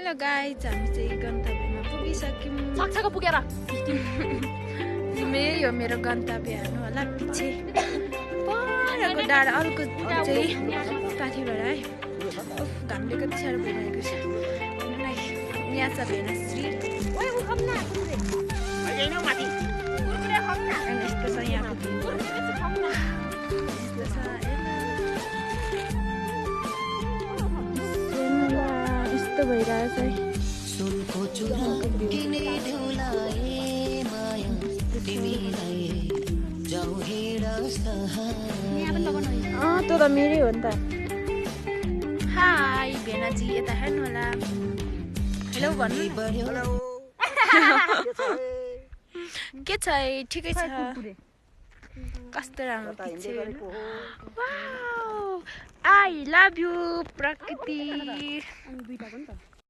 Hello guys, हामी चाहिँ गन्तव्यमा पुगिसक्यौँ। सक्छको पुगेर यही हो मेरो गन्तव्य। हेर्नु होला पछि परको डाँडा अर्को चाहिँ पाथिबाट है। घामले कति साह्रो भइरहेको छ। यहाँ छ भेनाश्री। अनि यस्तो छ यहाँको यस्तो भइरहेछ है। त्यो त मेरै हो नि त। हाई भेनाजी, यता हेर्नु होला। हेलो भन्नु। के छ? ठिकै छ। कस्तो राम्रो picture. Wow, I love you प्रकृति।